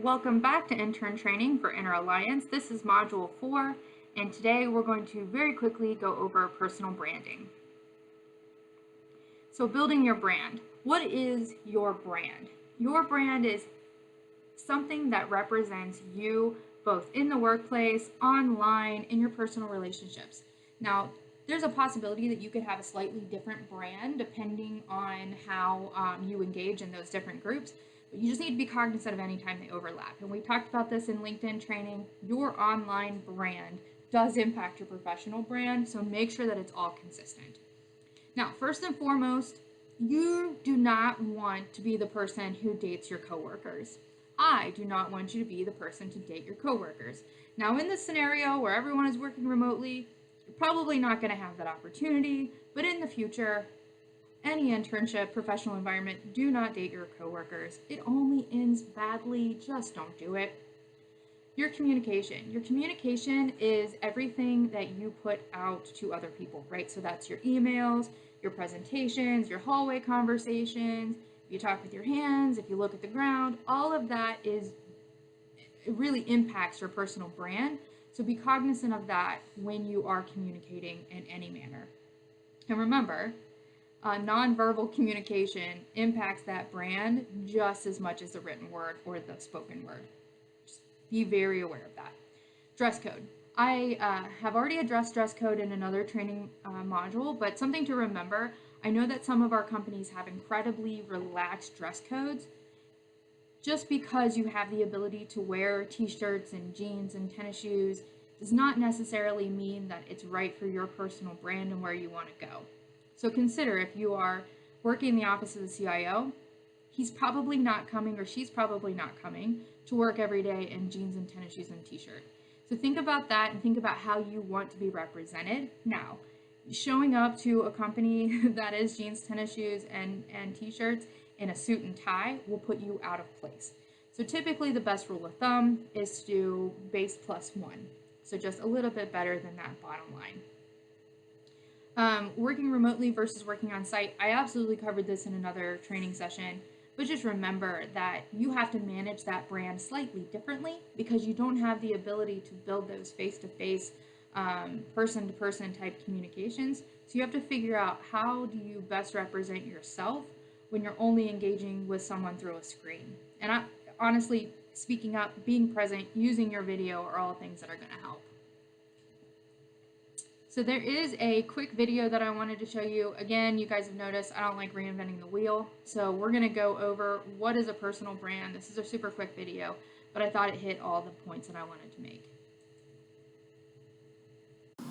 Welcome back to intern training for INTERalliance. This is module 4, and today we're going to very quickly go over personal branding. So building your brand. What is your brand? Your brand is something that represents you both in the workplace, online, in your personal relationships. Now, there's a possibility that you could have a slightly different brand depending on how you engage in those different groups. But you just need to be cognizant of any time they overlap. And we talked about this in LinkedIn training. Your online brand does impact your professional brand, so make sure that it's all consistent. Now, first and foremost, you do not want to be the person who dates your coworkers. I do not want you to be the person to date your coworkers. Now, in this scenario where everyone is working remotely, you're probably not going to have that opportunity, but in the future, any internship, professional environment, do not date your coworkers. It only ends badly. Just don't do it. Your communication. Your communication is everything that you put out to other people, right? So that's your emails, your presentations, your hallway conversations, if you talk with your hands, if you look at the ground, all of that it really impacts your personal brand. So be cognizant of that when you are communicating in any manner. And remember, nonverbal communication impacts that brand just as much as the written word or the spoken word. Just be very aware of that. Dress code. I have already addressed dress code in another training module, but something to remember, I know that some of our companies have incredibly relaxed dress codes. Just because you have the ability to wear t-shirts and jeans and tennis shoes does not necessarily mean that it's right for your personal brand and where you want to go. So consider if you are working in the office of the CIO, he's probably not coming or she's probably not coming to work every day in jeans and tennis shoes and t-shirt. So think about that and think about how you want to be represented. Now, showing up to a company that is jeans, tennis shoes, and t-shirts in a suit and tie will put you out of place. So typically the best rule of thumb is to do base plus 1. So just a little bit better than that bottom line. Working remotely versus working on site. I absolutely covered this in another training session, but just remember that you have to manage that brand slightly differently because you don't have the ability to build those face-to-face, person-to-person type communications. So you have to figure out how do you best represent yourself when you're only engaging with someone through a screen. And honestly, speaking up, being present, using your video are all things that are going to help. So there is a quick video that I wanted to show you. Again, you guys have noticed I don't like reinventing the wheel. So we're going to go over what is a personal brand. This is a super quick video, but I thought it hit all the points that I wanted to make.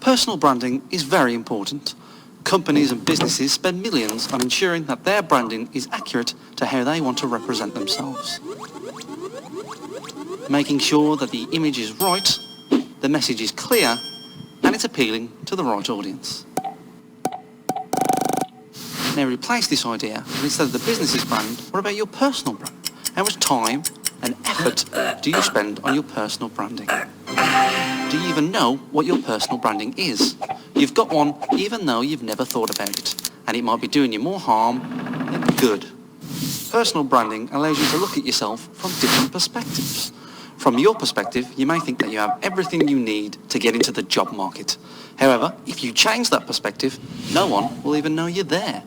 Personal branding is very important. Companies and businesses spend millions on ensuring that their branding is accurate to how they want to represent themselves. Making sure that the image is right, the message is clear, and it's appealing to the right audience. Now replace this idea, and instead of the business's brand, what about your personal brand? How much time and effort do you spend on your personal branding? Do you even know what your personal branding is? You've got one even though you've never thought about it, and it might be doing you more harm than good. Personal branding allows you to look at yourself from different perspectives. From your perspective, you may think that you have everything you need to get into the job market. However, if you change that perspective, no one will even know you're there.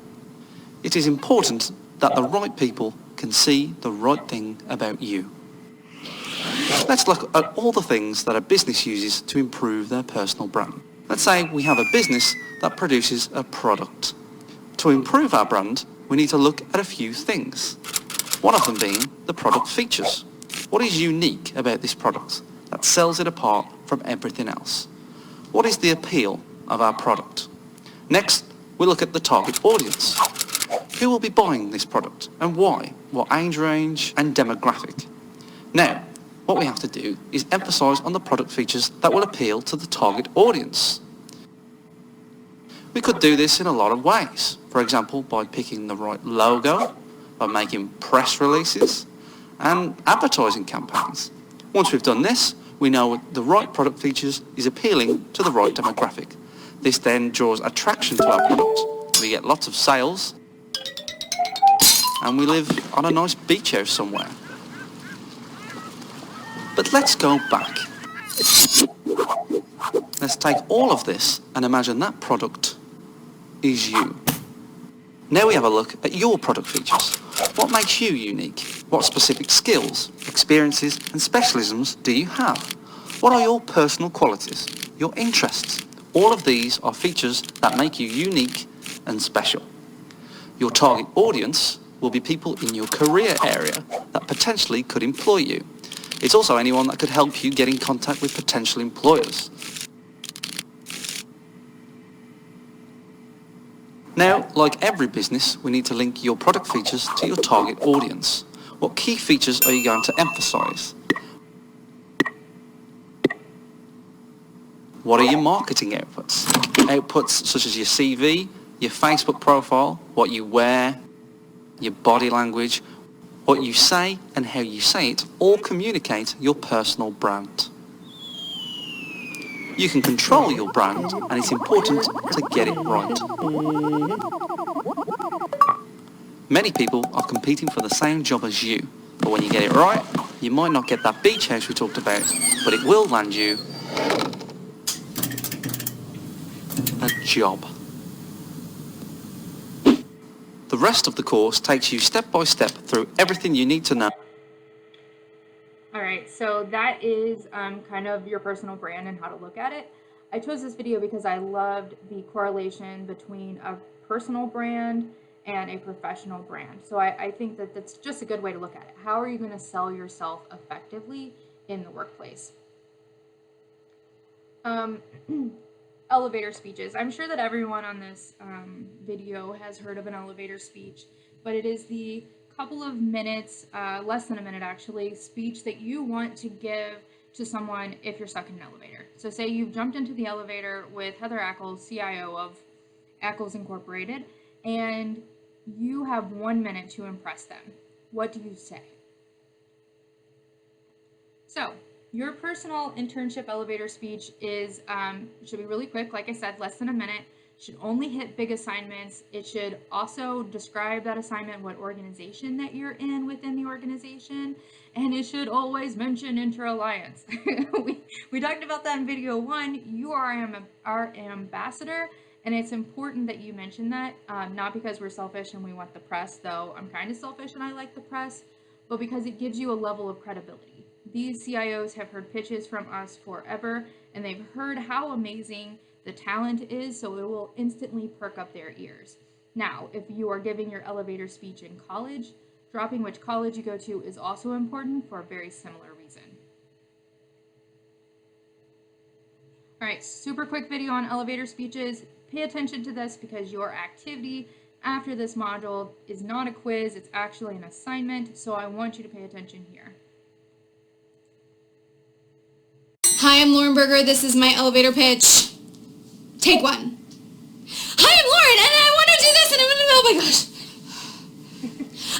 It is important that the right people can see the right thing about you. Let's look at all the things that a business uses to improve their personal brand. Let's say we have a business that produces a product. To improve our brand, we need to look at a few things. One of them being the product features. What is unique about this product that sells it apart from everything else? What is the appeal of our product? Next, we look at the target audience. Who will be buying this product and why? What age range and demographic? Now, what we have to do is emphasize on the product features that will appeal to the target audience. We could do this in a lot of ways. For example, by picking the right logo, by making press releases, and advertising campaigns. Once we've done this, we know the right product features is appealing to the right demographic. This then draws attraction to our product. We get lots of sales, and we live on a nice beach house somewhere. But let's go back. Let's take all of this and imagine that product is you. Now we have a look at your product features. What makes you unique? What specific skills, experiences and specialisms do you have? What are your personal qualities, your interests? All of these are features that make you unique and special. Your target audience will be people in your career area that potentially could employ you. It's also anyone that could help you get in contact with potential employers. Now, like every business, we need to link your product features to your target audience. What key features are you going to emphasize? What are your marketing outputs? Outputs such as your CV, your Facebook profile, what you wear, your body language, what you say and how you say it all communicate your personal brand. You can control your brand and it's important to get it right. Many people are competing for the same job as you, but when you get it right, you might not get that beach house we talked about, but it will land you a job. The rest of the course takes you step by step through everything you need to know. All right, so that is kind of your personal brand and how to look at it. I chose this video because I loved the correlation between a personal brand and a professional brand. So I think that that's just a good way to look at it. How are you going to sell yourself effectively in the workplace? Elevator speeches. I'm sure that everyone on this video has heard of an elevator speech, but it is the couple of minutes, less than a minute actually, speech that you want to give to someone if you're stuck in an elevator. So say you've jumped into the elevator with Heather Ackles, CIO of Ackles Incorporated, and you have 1 minute to impress them. What do you say? So your personal internship elevator speech is should be really quick, like I said, less than a minute. Should only hit big assignments. It should also describe that assignment, what organization that you're in within the organization, and it should always mention INTERalliance. we talked about that in video 1. You are our ambassador, and it's important that you mention that, not because we're selfish and we want the press, though I'm kind of selfish and I like the press, but because it gives you a level of credibility. These CIOs have heard pitches from us forever, and they've heard how amazing the talent is, so it will instantly perk up their ears. Now, if you are giving your elevator speech in college, dropping which college you go to is also important for a very similar reason. All right, super quick video on elevator speeches. Pay attention to this because your activity after this module is not a quiz, it's actually an assignment, so I want you to pay attention here. Hi, I'm Lauren Berger. This is my elevator pitch. Take one. Hi, I'm Lauren, and I want to do this, and I'm gonna, oh my gosh.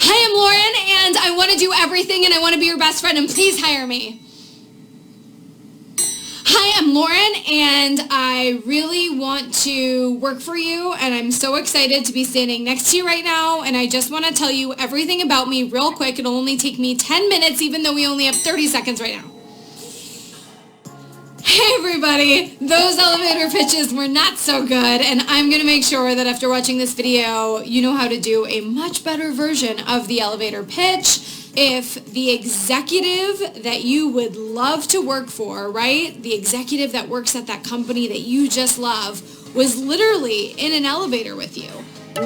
Hi, I'm Lauren, and I want to do everything, and I want to be your best friend, and please hire me. Hi, I'm Lauren, and I really want to work for you, and I'm so excited to be standing next to you right now, and I just want to tell you everything about me real quick. It'll only take me 10 minutes, even though we only have 30 seconds right now. Hey everybody, those elevator pitches were not so good, and I'm going to make sure that after watching this video, you know how to do a much better version of the elevator pitch. If the executive that you would love to work for, right, the executive that works at that company that you just love, was literally in an elevator with you,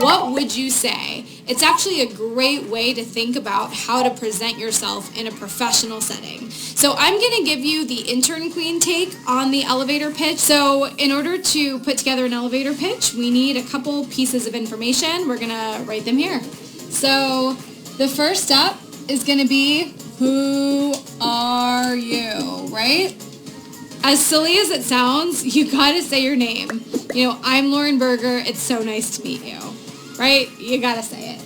what would you say? It's actually a great way to think about how to present yourself in a professional setting. So I'm going to give you the intern queen take on the elevator pitch. So in order to put together an elevator pitch, we need a couple pieces of information. We're going to write them here. So the first step is going to be, who are you, right? As silly as it sounds, you got to say your name. You know, I'm Lauren Berger. It's so nice to meet you, right? You got to say it.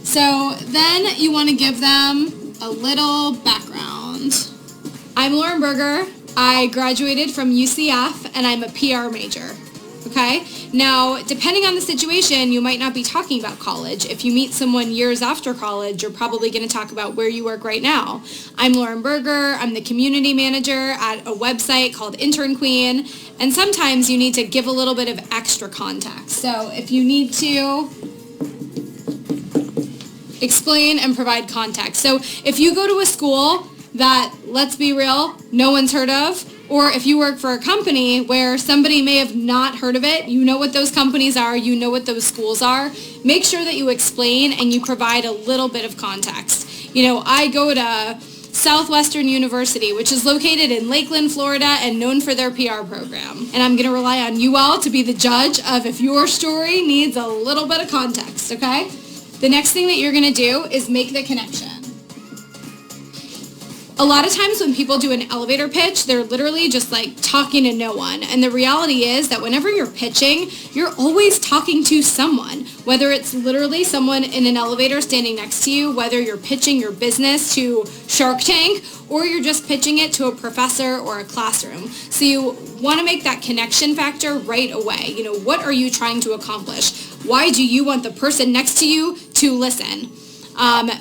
So then you want to give them a little background. I'm Lauren Berger. I graduated from UCF and I'm a PR major. Okay? Now, depending on the situation, you might not be talking about college. If you meet someone years after college, you're probably going to talk about where you work right now. I'm Lauren Berger. I'm the community manager at a website called Intern Queen. And sometimes you need to give a little bit of extra context. So if you need to explain and provide context. So if you go to a school that, let's be real, no one's heard of, or if you work for a company where somebody may have not heard of it, you know what those companies are, you know what those schools are, make sure that you explain and you provide a little bit of context. You know, I go to Southwestern University, which is located in Lakeland, Florida, and known for their PR program. And I'm going to rely on you all to be the judge of if your story needs a little bit of context, okay? The next thing that you're going to do is make the connection. A lot of times when people do an elevator pitch, they're literally just like talking to no one. And the reality is that whenever you're pitching, you're always talking to someone, whether it's literally someone in an elevator standing next to you, whether you're pitching your business to Shark Tank, or you're just pitching it to a professor or a classroom. So you want to make that connection factor right away. You know, what are you trying to accomplish? Why do you want the person next to you to listen?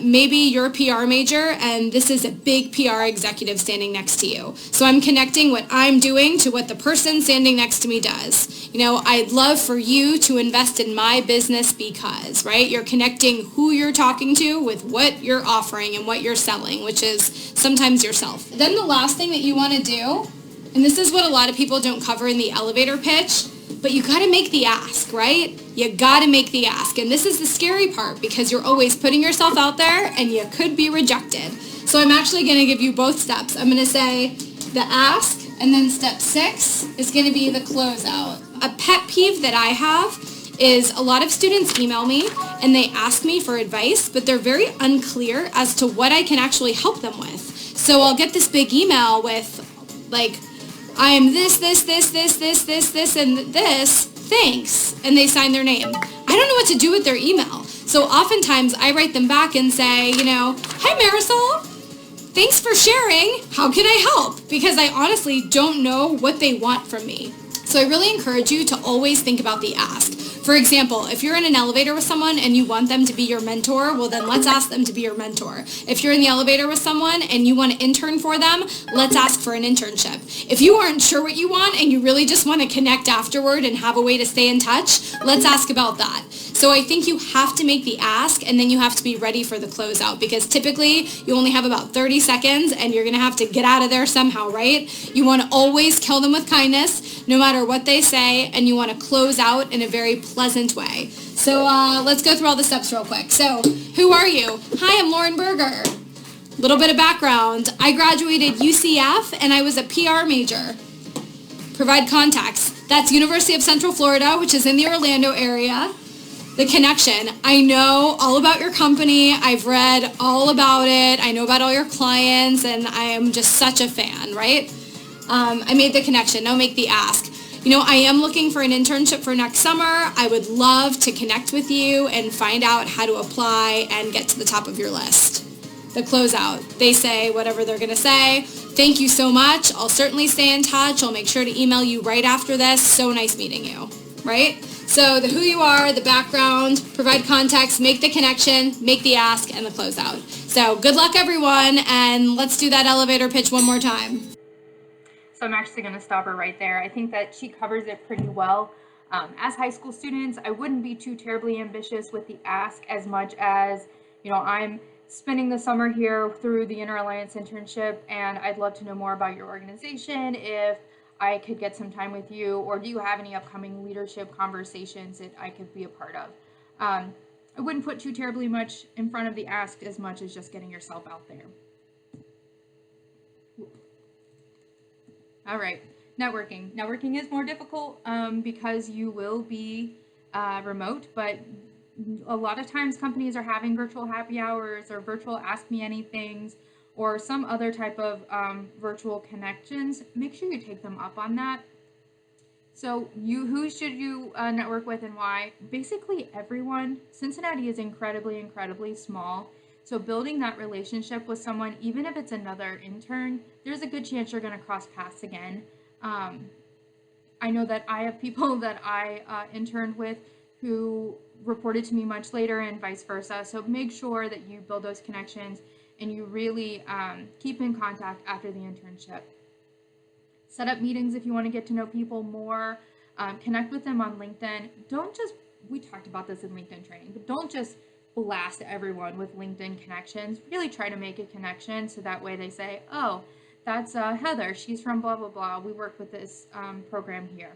Maybe you're a PR major and this is a big PR executive standing next to you. So I'm connecting what I'm doing to what the person standing next to me does. You know, I'd love for you to invest in my business because, right? You're connecting who you're talking to with what you're offering and what you're selling, which is sometimes yourself. Then the last thing that you want to do, and this is what a lot of people don't cover in the elevator pitch, but you got to make the ask, right? You got to make the ask. And this is the scary part because you're always putting yourself out there and you could be rejected. So I'm actually going to give you both steps. I'm going to say the ask, and then step 6 is going to be the closeout. A pet peeve that I have is a lot of students email me and they ask me for advice, but they're very unclear as to what I can actually help them with. So I'll get this big email with like, I am this, and this, thanks, and they sign their name. I don't know what to do with their email. So oftentimes I write them back and say, you know, hi Marisol, thanks for sharing, how can I help? Because I honestly don't know what they want from me. So I really encourage you to always think about the ask. For example, if you're in an elevator with someone and you want them to be your mentor, well then let's ask them to be your mentor. If you're in the elevator with someone and you want to intern for them, let's ask for an internship. If you aren't sure what you want and you really just want to connect afterward and have a way to stay in touch, let's ask about that. So I think you have to make the ask and then you have to be ready for the closeout because typically you only have about 30 seconds and you're going to have to get out of there somehow, right? You want to always kill them with kindness no matter what they say, and you want to close out in a very pleasant way. So let's go through all the steps real quick. So who are you? Hi, I'm Lauren Berger. Little bit of background. I graduated UCF and I was a PR major. Provide contacts. That's University of Central Florida, which is in the Orlando area. The connection. I know all about your company. I've read all about it. I know about all your clients and I am just such a fan, right? I made the connection. Now make the ask. You know, I am looking for an internship for next summer. I would love to connect with you and find out how to apply and get to the top of your list. The closeout. They say whatever they're going to say. Thank you so much. I'll certainly stay in touch. I'll make sure to email you right after this. So nice meeting you, right? So the who you are, the background, provide context, make the connection, make the ask, and the closeout. So good luck, everyone, and let's do that elevator pitch one more time. So I'm actually going to stop her right there. I think that she covers it pretty well. As high school students, I wouldn't be too terribly ambitious with the ask as much as, you know, I'm spending the summer here through the INTERalliance internship, and I'd love to know more about your organization if I could get some time with you, or do you have any upcoming leadership conversations that I could be a part of? I wouldn't put too terribly much in front of the ask as much as just getting yourself out there. All right, networking. Networking is more difficult because you will be remote, but a lot of times companies are having virtual happy hours or virtual ask me anythings or some other type of virtual connections. Make sure you take them up on that. So who should you network with and why? Basically everyone. Cincinnati is incredibly small. So building that relationship with someone, even if it's another intern, there's a good chance you're going to cross paths again. I know that I have people that I interned with who reported to me much later and vice versa. So make sure that you build those connections and you really keep in contact after the internship. Set up meetings if you want to get to know people more. Connect with them on LinkedIn. Don't just, we talked about this in LinkedIn training, but don't just blast everyone with LinkedIn connections. Really try to make a connection so that way they say, oh, that's Heather. She's from blah, blah, blah. We work with this program here.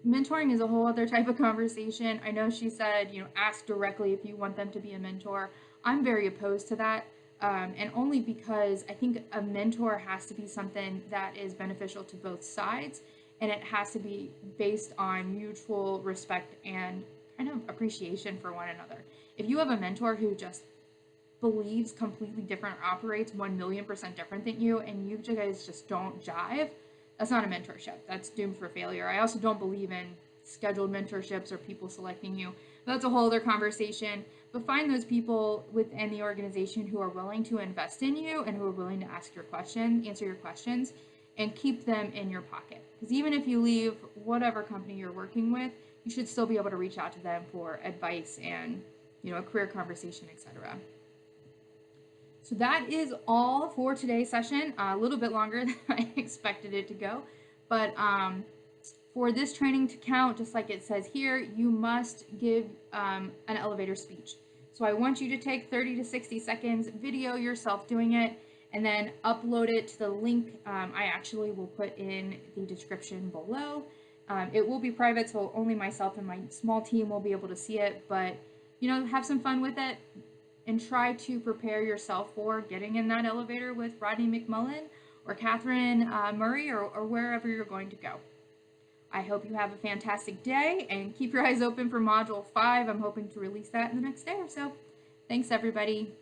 Mentoring is a whole other type of conversation. I know she said, ask directly if you want them to be a mentor. I'm very opposed to that. And only because I think a mentor has to be something that is beneficial to both sides, and it has to be based on mutual respect and kind of appreciation for one another. If you have a mentor who just believes completely different, operates 1,000,000% different than you, and you guys just don't jive, that's not a mentorship. That's doomed for failure. I also don't believe in scheduled mentorships or people selecting you. But that's a whole other conversation. But find those people within the organization who are willing to invest in you and who are willing to answer your questions, and keep them in your pocket. Because even if you leave whatever company you're working with, you should still be able to reach out to them for advice and a career conversation, etc. So that is all for today's session. A little bit longer than I expected it to go. But for this training to count, just like it says here, you must give an elevator speech. So I want you to take 30 to 60 seconds, video yourself doing it, and then upload it to the link I actually will put in the description below. It will be private, so only myself and my small team will be able to see it, but have some fun with it. And try to prepare yourself for getting in that elevator with Rodney McMullen or Catherine Murray or wherever you're going to go. I hope you have a fantastic day and keep your eyes open for Module 5. I'm hoping to release that in the next day or so. Thanks, everybody.